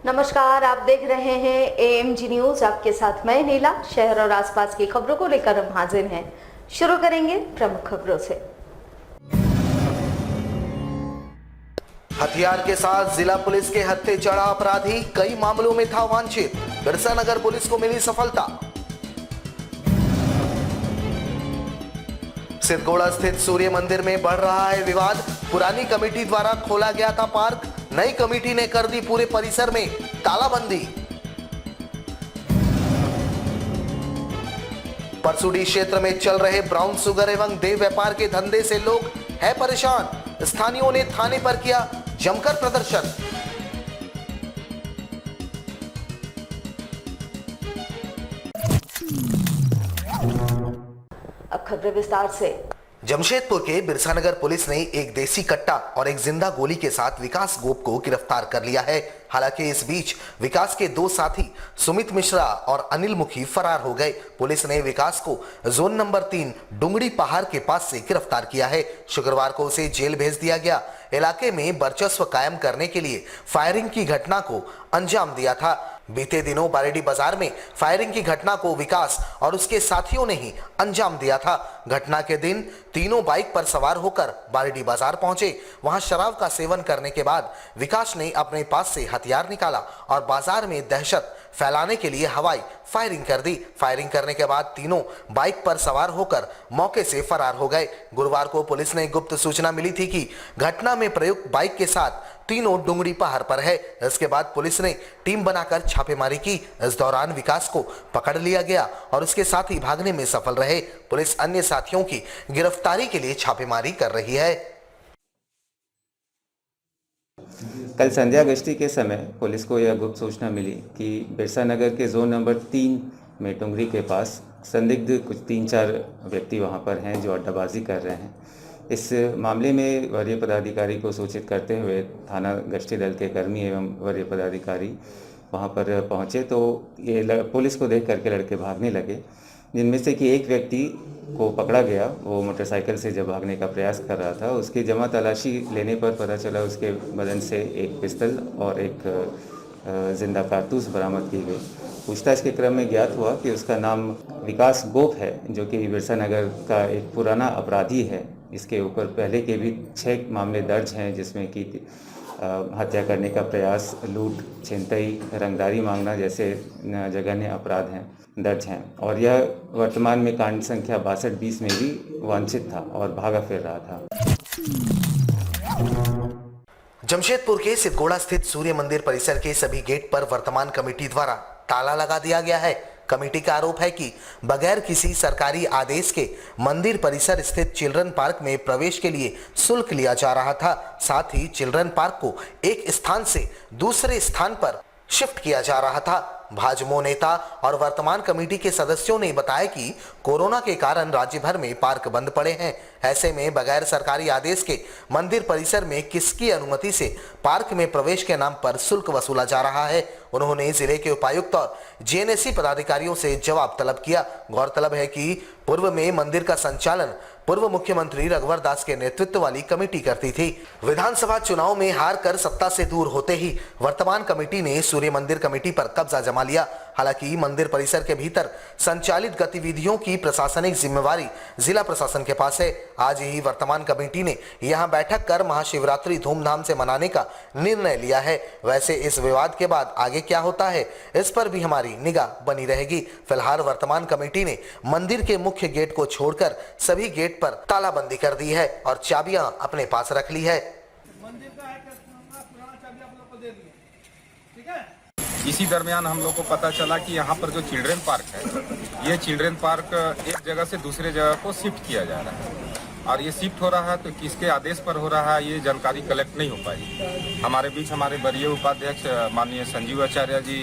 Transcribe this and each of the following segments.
नमस्कार, आप देख रहे हैं AMG न्यूज। आपके साथ मैं नीला। शहर और आसपास की खबरों को लेकर हम हाजिर हैं। शुरू करेंगे प्रमुख खबरों से। हथियार के साथ जिला पुलिस के हत्थे चढ़ा अपराधी, कई मामलों में था वांछित, बिरसा नगर पुलिस को मिली सफलता। सिद्धगोड़ा स्थित सूर्य मंदिर में बढ़ रहा है विवाद, पुरानी कमेटी द्वारा खोला गया था पार्क, नई कमेटी ने कर दी पूरे परिसर में तालाबंदी। परसुडी क्षेत्र में चल रहे ब्राउन शुगर एवं देह व्यापार के धंधे से लोग हैं परेशान, स्थानियों ने थाने पर किया जमकर प्रदर्शन। अब खबरें विस्तार से। जमशेदपुर के बिरसा नगर पुलिस ने एक देसी कट्टा और एक जिंदा गोली के साथ विकास गोप को गिरफ्तार कर लिया है। हालांकि इस बीच विकास के दो साथी सुमित मिश्रा और अनिल मुखी फरार हो गए। पुलिस ने विकास को जोन नंबर 3 डुंगड़ी पहाड़ के पास से गिरफ्तार किया है। शुक्रवार को उसे जेल भेज दिया गया। इलाके में वर्चस्व कायम करने के लिए फायरिंग की घटना को अंजाम दिया था। बीते दिनों बारेडी बाजार में फायरिंग की घटना को विकास और उसके साथियों ने ही अंजाम दिया था। घटना के दिन तीनों बाइक पर सवार होकर बारेडी बाजार पहुंचे। वहां शराब का सेवन करने के बाद विकास ने अपने पास से हथियार निकाला और बाजार में दहशत फैलाने के लिए हवाई फायरिंग कर दी। फायरिंग करने के बाद तीनों बाइक पर सवार होकर मौके से फरार हो गए। गुरुवार को पुलिस ने गुप्त सूचना मिली थी कि घटना में प्रयुक्त बाइक के साथ तीनों डुंगड़ी पहाड़ पर है। इसके बाद पुलिस ने टीम बनाकर छापेमारी की। इस दौरान विकास को पकड़ लिया गया और उसके साथी भागने में सफल रहे। पुलिस अन्य साथियों की गिरफ्तारी के लिए छापेमारी कर रही है। कल संध्या गश्ती के समय पुलिस को यह गुप्त सूचना मिली कि बिरसा नगर के जोन नंबर 3 में टुंगरी के पास संदिग्ध कुछ 3-4 व्यक्ति वहां पर हैं जो अड्डाबाजी कर रहे हैं। इस मामले में वरीय पदाधिकारी को सूचित करते हुए थाना गश्ती दल के कर्मी एवं वरीय पदाधिकारी वहां पर पहुंचे तो ये पुलिस को देख करके लड़के भागने लगे, जिनमें से कि एक व्यक्ति को पकड़ा गया। वो मोटरसाइकिल से जब भागने का प्रयास कर रहा था, उसकी जमा तलाशी लेने पर पता चला उसके बदन से एक पिस्तल और एक जिंदा कारतूस बरामद की गई। पूछताछ के क्रम में ज्ञात हुआ कि उसका नाम विकास गोप है, जो कि बिरसा नगर का एक पुराना अपराधी है। इसके ऊपर पहले के भी 6 मामले दर्ज हैं, जिसमें कि हत्या करने का प्रयास, लूट, छिनतई, रंगदारी मांगना जैसे जघन्य अपराध हैं दर्ज हैं। और यह वर्तमान में कांड संख्या 6220 में भी वांछित था और भागा फिर रहा था। जमशेदपुर के सिद्धगोड़ा स्थित सूर्य मंदिर परिसर के सभी गेट पर वर्तमान कमेटी द्वारा ताला लगा दिया गया है। कमेटी का आरोप है कि बगैर किसी सरकारी आदेश के मंदिर परिसर स्थित चिल्ड्रन पार्क में प्रवेश के लिए शुल्क लिया जा रहा था। साथ ही चिल्ड्रन पार्क को एक स्थान से दूसरे स्थान पर शिफ्ट किया जा रहा था। भाजपा नेता और वर्तमान कमेटी के सदस्यों ने बताया कि कोरोना के कारण राज्य भर में पार्क बंद पड़े हैं। ऐसे में बगैर सरकारी आदेश के मंदिर परिसर में किसकी अनुमति से पार्क में प्रवेश के नाम पर शुल्क वसूला जा रहा है। उन्होंने जिले के उपायुक्त और जेएनएससी पदाधिकारियों से जवाब तलब किया। गौरतलब है कि पूर्व में मंदिर का संचालन पूर्व मुख्यमंत्री रघुवर दास के नेतृत्व वाली कमेटी करती थी। विधानसभा चुनाव में हार कर सत्ता से दूर होते ही वर्तमान कमेटी ने सूर्य मंदिर कमेटी पर कब्जा जमा लिया। हालांकि मंदिर परिसर के भीतर संचालित गतिविधियों की प्रशासनिक जिम्मेवारी जिला प्रशासन के पास है। आज ही वर्तमान कमेटी ने यहां बैठक कर महाशिवरात्रि धूमधाम से मनाने का निर्णय लिया है। वैसे इस विवाद के बाद आगे क्या होता है, इस पर भी हमारी निगाह बनी रहेगी। फिलहाल वर्तमान कमेटी ने मंदिर के मुख्य गेट को छोड़कर सभी गेट पर तालाबंदी कर दी है और चाबियां अपने पास रख ली है। मंदिर का है पुराना चाबी आप लोग को दे दिए, ठीक है। इसी दरमियान हम लोग को पता चला कि यहाँ पर जो चिल्ड्रन पार्क है, ये चिल्ड्रन पार्क एक जगह से दूसरे जगह को शिफ्ट किया जा रहा है और ये शिफ्ट हो रहा है तो किसके आदेश पर हो रहा है ये जानकारी कलेक्ट नहीं हो पाई। हमारे बीच हमारे वरीय उपाध्यक्ष माननीय संजीव आचार्य जी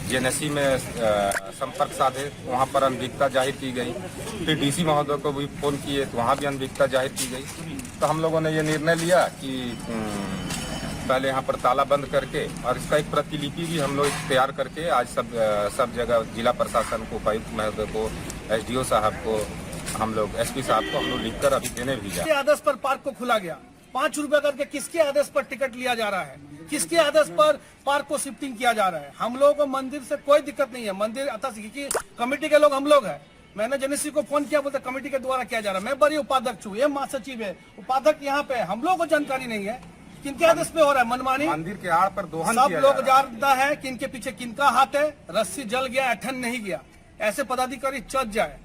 जेएनएससी में संपर्क साधे, वहाँ पर अनभिज्ञता जाहिर की गई। फिर डीसी महोदय को भी फ़ोन किए तो वहाँ भी अनभिज्ञता जाहिर की गई। तो हम लोगों ने ये निर्णय लिया कि पहले यहाँ पर ताला बंद करके और इसका एक प्रतिलिपि भी हम लोग तैयार करके आज सब जगह जिला प्रशासन को, उपायुक्त महोदय को, एसडीओ साहब को, हम लोग एसपी साहब को हम लोग लिखकर अभी देने भी जाए। आदेश पर पार्क को खुला गया ₹5 करके किसके आदेश पर टिकट लिया जा रहा है, किसके आदेश पर पार्क को शिफ्टिंग किया जा रहा है। हम लोगों को मंदिर से कोई दिक्कत नहीं है, मंदिर क्योंकि कमेटी के लोग हम लोग हैं। मैंने जेनेसी को फोन किया, बोलते कमेटी के द्वारा किया जा रहा है। मैं बड़ी उपाध्यक्ष हूँ, ये महासचिव है, उपाध्यक्ष यहाँ पे। हम लोगों को जानकारी नहीं है किनके आदेश पे हो रहा है मनमानी। मंदिर के आड़ पर दोहन सब किया लोग जा रहा है। जानता है कि इनके पीछे किनका हाथ है। रस्सी जल गया, ऐठन नहीं गया, ऐसे पदाधिकारी चच जाए।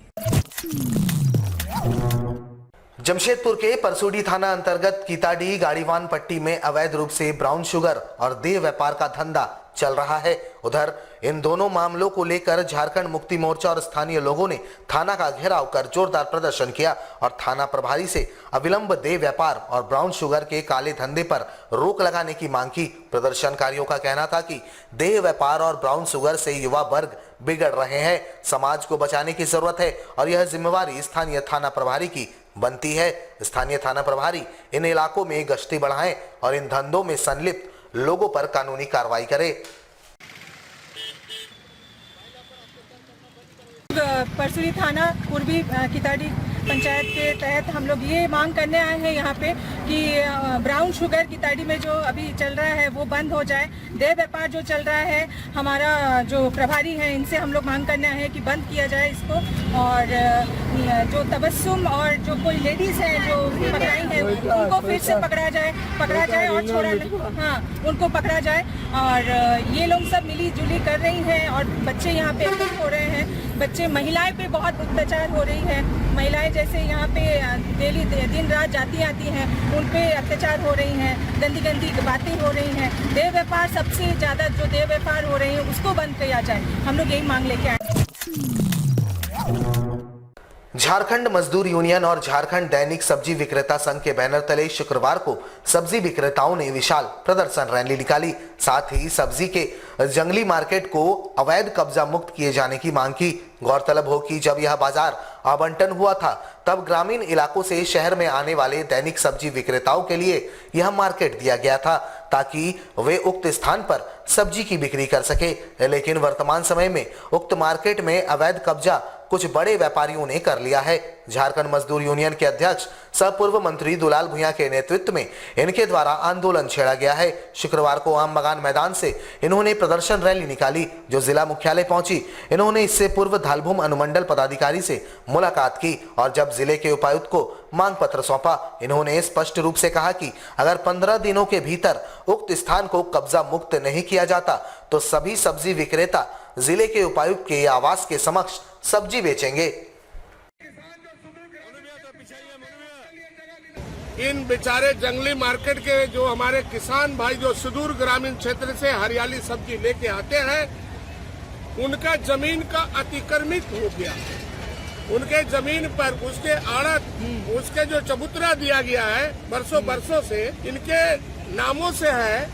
जमशेदपुर के परसोडी थाना अंतर्गत कीताडी गाड़ीवान पट्टी में अवैध रूप से ब्राउन शुगर और देह व्यापार का धंधा चल रहा है। उधर इन दोनों मामलों को लेकर झारखंड मुक्ति मोर्चा और स्थानीय लोगों ने थाना का घेराव कर जोरदार प्रदर्शन किया और थाना प्रभारी से अविलंब देह व्यापार और ब्राउन शुगर के काले धंधे पर रोक लगाने की मांग की। प्रदर्शनकारियों का कहना था कि देह व्यापार और ब्राउन शुगर से युवा वर्ग बिगड़ रहे हैं, समाज को बचाने की जरूरत है और यह जिम्मेवारी स्थानीय थाना प्रभारी की बनती है। स्थानीय थाना प्रभारी इन इलाकों में गश्ती बढ़ाएं और इन धंधों में संलिप्त लोगों पर कानूनी कार्रवाई करे। परसुरी थाना पूर्वी कीताडी पंचायत के तहत हम लोग ये मांग करने आए हैं यहाँ पे कि ब्राउन शुगर कीताडी में जो अभी चल रहा है वो बंद हो जाए। देह व्यापार जो चल रहा है, हमारा जो प्रभारी है इनसे हम लोग मांग करने आए हैं कि बंद किया जाए इसको। और जो तबस्सुम और जो कोई लेडीज हैं जो पकड़ाई हैं उनको फिर से पकड़ा जाए और छोड़ा, हाँ उनको पकड़ा जाए। और ये लोग सब मिली जुली कर रही हैं और बच्चे यहाँ पे हो रहे हैं। बच्चे, महिलाएं पे बहुत अत्याचार हो रही है। महिलाएं जैसे यहाँ पे डेली दिन रात जाती आती हैं, उन पे अत्याचार हो रही हैं, गंदी गंदी बातें हो रही हैं। देह व्यापार सबसे ज़्यादा जो देह व्यापार हो रही है उसको बंद किया जाए। हम लोग यही मांग लेके आए। झारखंड मजदूर यूनियन और झारखंड दैनिक सब्जी विक्रेता संघ के बैनर तले शुक्रवार को सब्जी विक्रेताओं ने विशाल प्रदर्शन रैली निकाली। साथ ही सब्जी के जंगली मार्केट को अवैध कब्जा मुक्त किए जाने की मांग की। गौरतलब हो कि जब यह बाजार आवंटन हुआ था तब ग्रामीण इलाकों से शहर में आने वाले दैनिक सब्जी विक्रेताओं के लिए यह मार्केट दिया गया था ताकि वे उक्त स्थान पर सब्जी की बिक्री कर सके। लेकिन वर्तमान समय में उक्त मार्केट में अवैध कब्जा कुछ बड़े व्यापारियों ने कर लिया है। झारखंड मजदूर यूनियन के अध्यक्ष सह पूर्व मंत्री दुलाल भुइयां के नेतृत्व में इनके द्वारा आंदोलन छेड़ा गया है। शुक्रवार को आम बगान मैदान से इन्होंने प्रदर्शन रैली निकाली जो जिला मुख्यालय पहुंची। इन्होंने इससे पूर्व धालभूम अनुमंडल पदाधिकारी से मुलाकात की और जब जिले के उपायुक्त को मांग पत्र सौंपा। इन्होंने स्पष्ट रूप से कहा कि अगर 15 दिनों के भीतर उक्त स्थान को कब्जा मुक्त नहीं किया जाता तो सभी सब्जी विक्रेता जिले के उपायुक्त के आवास के समक्ष सब्जी बेचेंगे। इन बेचारे जंगली मार्केट के जो हमारे किसान भाई जो सुदूर ग्रामीण क्षेत्र से हरियाली सब्जी लेके आते हैं, उनका जमीन का अतिक्रमित हो गया। उनके जमीन पर उसके आड़त, उसके जो चबूतरा दिया गया है बरसों से इनके नामों से है।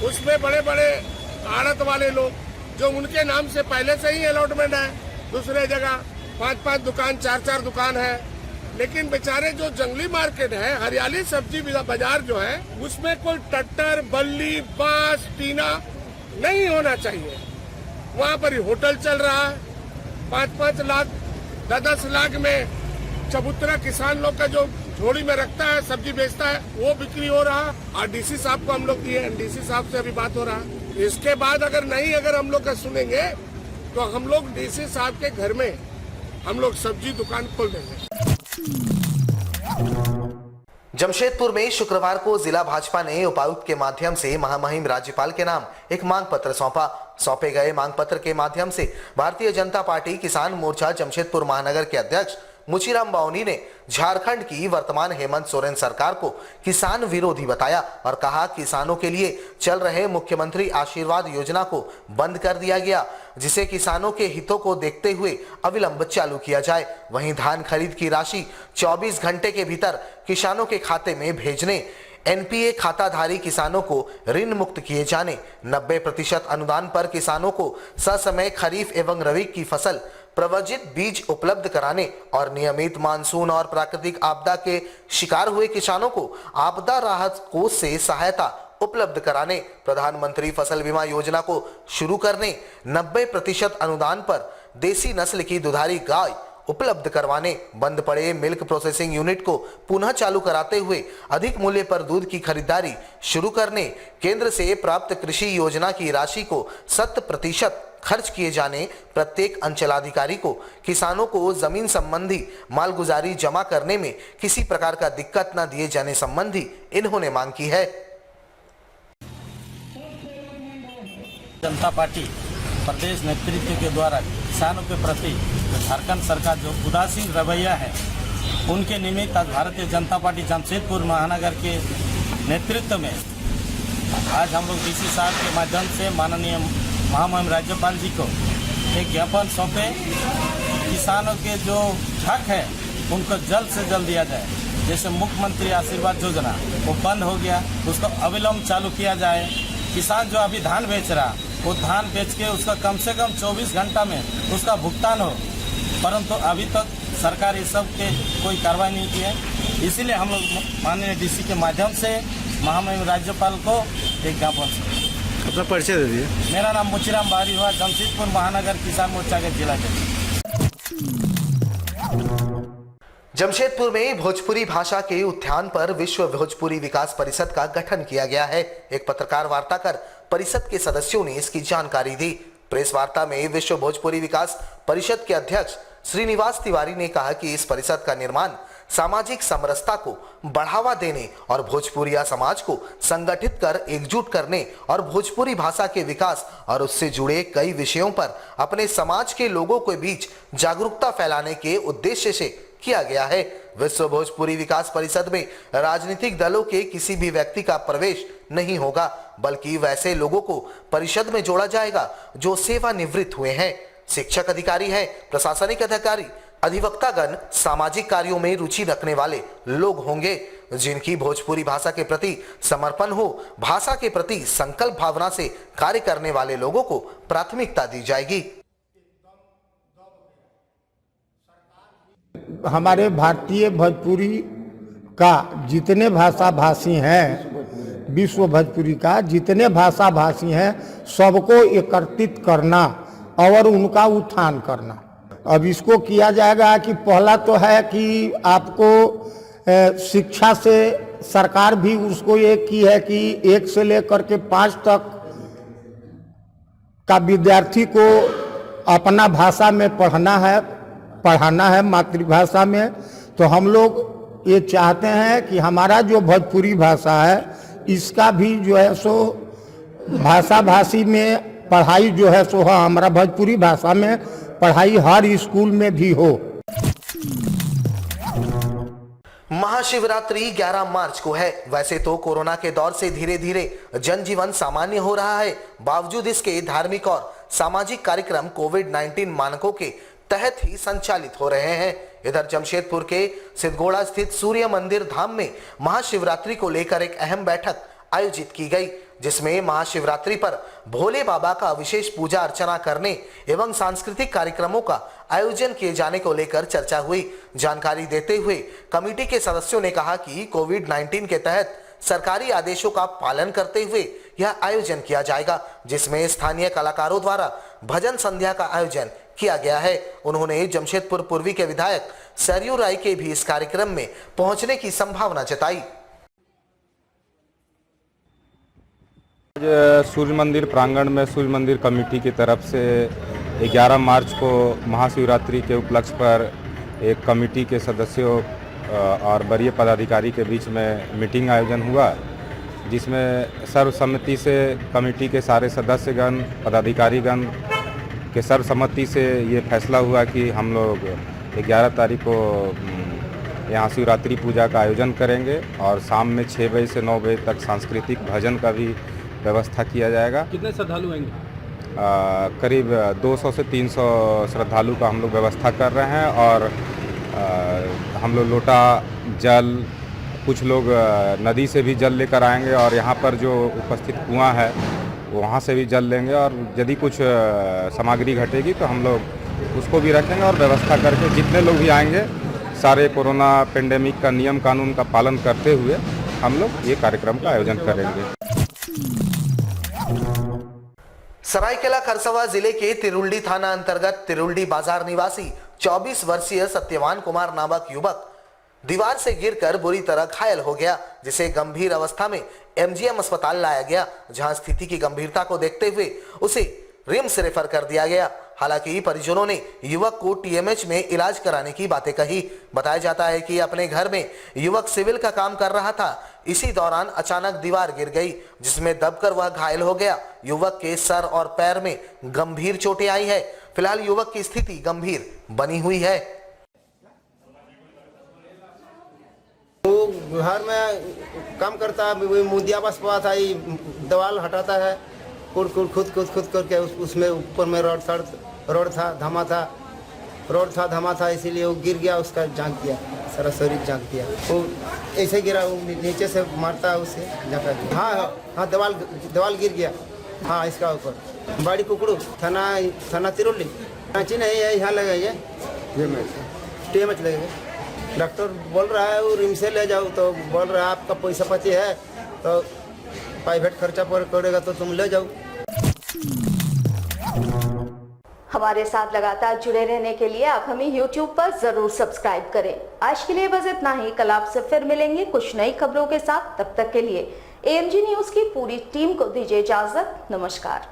उसमें बड़े बड़े आड़त वाले लोग जो उनके नाम से पहले से ही अलॉटमेंट है, दूसरे जगह 5-5 दुकान 4-4 दुकान है। लेकिन बेचारे जो जंगली मार्केट है, हरियाली सब्जी बाजार जो है, उसमें कोई टट्टर, बल्ली, बांस, टीना नहीं होना चाहिए। वहाँ पर होटल चल रहा है। 5-5 लाख 10-10 लाख में चबूतरा किसान लोग का जो झोली में रखता है, सब्जी बेचता है, वो बिक्री हो रहा। और डीसी साहब को हम लोग दिए, डीसी साहब से अभी बात हो रहा। इसके बाद अगर हम लोग का सुनेंगे तो हम लोग डीसी साहब के घर में हम लोग सब्जी दुकान खोल देंगे। जमशेदपुर में शुक्रवार को जिला भाजपा ने उपायुक्त के माध्यम से महामहिम राज्यपाल के नाम एक मांग पत्र सौंपा। सौंपे गए मांग पत्र के माध्यम से भारतीय जनता पार्टी किसान मोर्चा जमशेदपुर महानगर के अध्यक्ष मुचीराम बावनी ने झारखंड की वर्तमान हेमंत सोरेन सरकार को किसान विरोधी बताया और कहा किसानों के लिए चल रहे मुख्यमंत्री आशीर्वाद योजना को बंद कर दिया गया, जिसे किसानों के हितों को देखते हुए अविलंब चालू किया जाए। वहीं धान खरीद की राशि 24 घंटे के भीतर किसानों के खाते में भेजने, एनपीए खाताधारी किसानों को ऋण मुक्त किए जाने, 90% अनुदान पर किसानों को ससमय खरीफ एवं रबी की फसल प्रवजित बीज उपलब्ध कराने और नियमित मानसून और प्राकृतिक आपदा के शिकार हुए किसानों को आपदा राहत कोष से सहायता उपलब्ध कराने, प्रधानमंत्री फसल बीमा योजना को शुरू करने, 90% अनुदान पर देसी नस्ल की दुधारी गाय उपलब्ध करवाने, बंद पड़े मिल्क प्रोसेसिंग यूनिट को पुनः चालू कराते हुए अधिक मूल्य पर दूध की खरीदारी शुरू करने, केंद्र से प्राप्त कृषि योजना की राशि को 100% खर्च किए जाने, प्रत्येक अंचलाधिकारी को किसानों को जमीन संबंधी मालगुजारी जमा करने में किसी प्रकार का दिक्कत न दिए जाने संबंधी इन्होंने मांग की है। जनता पार्टी प्रदेश नेतृत्व के द्वारा किसानों के प्रति झारखंड सरकार जो उदासीन रवैया है, उनके निमित्त आज भारतीय जनता पार्टी जमशेदपुर महानगर के नेतृत्व में आज हम लोग डीसी साहब के माध्यम से माननीय महामहिम राज्यपाल जी को एक ज्ञापन सौंपे। किसानों के जो हक है उनको जल्द से जल्द दिया जाए। जैसे मुख्यमंत्री आशीर्वाद योजना वो बंद हो गया, उसको अविलंब चालू किया जाए। किसान जो अभी धान बेच रहा, वो धान बेच के उसका कम से कम 24 घंटा में उसका भुगतान हो, परंतु अभी तक सरकार इस सब के कोई कार्रवाई नहीं की है। इसीलिए हम लोग माननीय डीसी के माध्यम से महामहिम राज्यपाल को एक ज्ञापन। अपना परिचय दे दिए। मेरा नाम मुचीराम बारी हुआ, जमशेदपुर महानगर किसान मोर्चा के जिला के। जमशेदपुर में भोजपुरी भाषा के उत्थान पर विश्व भोजपुरी विकास परिषद का गठन किया गया है। एक पत्रकार वार्ता कर परिषद के सदस्यों ने इसकी जानकारी दी। प्रेस वार्ता में विश्व भोजपुरी विकास परिषद के अध्यक्ष श्रीनिवास तिवारी ने कहा कि इस परिषद का निर्माण सामाजिक समरसता को बढ़ावा देने और भोजपुरिया समाज को संगठित कर एकजुट करने और भोजपुरी भाषा के विकास और उससे जुड़े कई विषयों पर अपने समाज के लोगों के बीच जागरूकता फैलाने के उद्देश्य से किया गया है। विश्व भोजपुरी विकास परिषद में राजनीतिक दलों के किसी भी व्यक्ति का प्रवेश नहीं होगा, बल्कि वैसे लोगों को परिषद में जोड़ा जाएगा जो सेवानिवृत्त हुए हैं, शिक्षक अधिकारी हैं, प्रशासनिक अधिकारी, अधिवक्तागण, सामाजिक कार्यों में रुचि रखने वाले लोग होंगे, जिनकी भोजपुरी भाषा के प्रति समर्पण हो। भाषा के प्रति संकल्प भावना से कार्य करने वाले लोगों को प्राथमिकता दी जाएगी। हमारे भारतीय भोजपुरी का जितने भाषा भाषी हैं, विश्व भोजपुरी का जितने भाषा भाषी हैं, सबको एकत्रित करना और उनका उत्थान करना। अब इसको किया जाएगा कि पहला तो है कि आपको शिक्षा से सरकार भी उसको एक की है कि 1 से लेकर के 5 तक का विद्यार्थी को अपना भाषा में पढ़ाना है मातृभाषा में। तो हम लोग ये चाहते हैं कि हमारा जो भोजपुरी भाषा है, इसका भी जो है सो भाषा भाषी में पढ़ाई जो है सो हमारा भोजपुरी भाषा में पढ़ाई हर स्कूल में भी हो। महाशिवरात्रि 11 मार्च को है। वैसे तो कोरोना के दौर से धीरे धीरे जनजीवन सामान्य हो रहा है, बावजूद इसके धार्मिक और सामाजिक कार्यक्रम कोविड-19 मानकों के तहत ही संचालित हो रहे हैं। इधर जमशेदपुर के सिद्धगोड़ा स्थित सूर्य मंदिर धाम में महाशिवरात्रि को लेकर एक अहम बैठक आयोजित की गई, जिसमें महाशिवरात्रि पर भोले बाबा का विशेष पूजा अर्चना करने एवं सांस्कृतिक कार्यक्रमों का आयोजन किए जाने को लेकर चर्चा हुई। जानकारी देते हुए कमेटी के सदस्यों ने कहा कि कोविड-19 के तहत सरकारी आदेशों का पालन करते हुए यह आयोजन किया जाएगा, जिसमें स्थानीय कलाकारों द्वारा भजन संध्या का आयोजन किया गया है। उन्होंने जमशेदपुर पूर्वी के विधायक सरयू राय के भी इस कार्यक्रम में पहुंचने की संभावना जताई। सूर्य मंदिर प्रांगण में सूर्य मंदिर कमेटी की तरफ से 11 मार्च को महाशिवरात्रि के उपलक्ष्य पर एक कमेटी के सदस्यों और वरीय पदाधिकारी के बीच में मीटिंग आयोजन हुआ, जिसमें सर्वसम्मति से कमेटी के सारे सदस्यगण पदाधिकारीगण के सर्वसम्मति से ये फैसला हुआ कि हम लोग 11 तारीख को यहाँ शिवरात्रि पूजा का आयोजन करेंगे और शाम में 6 बजे से 9 बजे तक सांस्कृतिक भजन का भी व्यवस्था किया जाएगा। कितने श्रद्धालु आएंगे? करीब 200 से 300 श्रद्धालु का हम लोग व्यवस्था कर रहे हैं और हम लोग लोटा जल, कुछ लोग नदी से भी जल लेकर आएंगे और यहाँ पर जो उपस्थित कुआं है वहाँ से भी जल लेंगे और यदि कुछ सामग्री घटेगी तो हम लोग उसको भी रखेंगे और व्यवस्था करके जितने लोग भी आएंगे सारे कोरोना पेंडेमिक का नियम कानून का पालन करते हुए हम लोग ये कार्यक्रम का आयोजन करेंगे। सरायकेला खरसावां जिले के तिरुल्डी थाना अंतर्गत तिरुल्डी बाजार निवासी 24 वर्षीय सत्यवान कुमार नामक युवक दीवार से गिरकर बुरी तरह घायल हो गया, जिसे गंभीर अवस्था में एमजीएम अस्पताल लाया गया, जहां स्थिति की गंभीरता को देखते हुए उसे रिम्स रेफर कर दिया गया। हालांकि परिजनों ने युवक को टीएमएच में इलाज कराने की बातें कही। बताया जाता है कि अपने घर में युवक सिविल का काम कर रहा था। इसी दौरान अचानक दीवार गिर गई, जिसमें दबकर वह घायल हो गया। युवक के सर और पैर में गंभीर चोटें आई है। फिलहाल युवक की स्थिति गंभीर बनी हुई है। वो घर में काम करता है, मुदिया बस पास आई दीवार हटाता है, खुद करके उसमें ऊपर में रोड था धमा था, इसीलिए वो गिर गया, उसका जांच किया, सारा शरीर जांच किया, वो ऐसे गिरा, वो नीचे से मारता है उसे जाकर। हाँ दीवार गिर गया। हाँ इसका ऊपर बाड़ी कुकड़ू थाना तिरुल्ली रांची नहीं है, यहाँ लगेगा टीएमएच लगेगा। डॉक्टर बोल रहा है वो रिम्स से ले जाओ, तो बोल रहा है आपका पैसा पाती है तो प्राइवेट खर्चा पर करेगा तो तुम ले जाओ। हमारे साथ लगातार जुड़े रहने के लिए आप हमें YouTube पर जरूर सब्सक्राइब करें। आज के लिए बस इतना ही। कल आपसे फिर मिलेंगे कुछ नई खबरों के साथ। तब तक के लिए AMG न्यूज की पूरी टीम को दीजिए इजाजत। नमस्कार।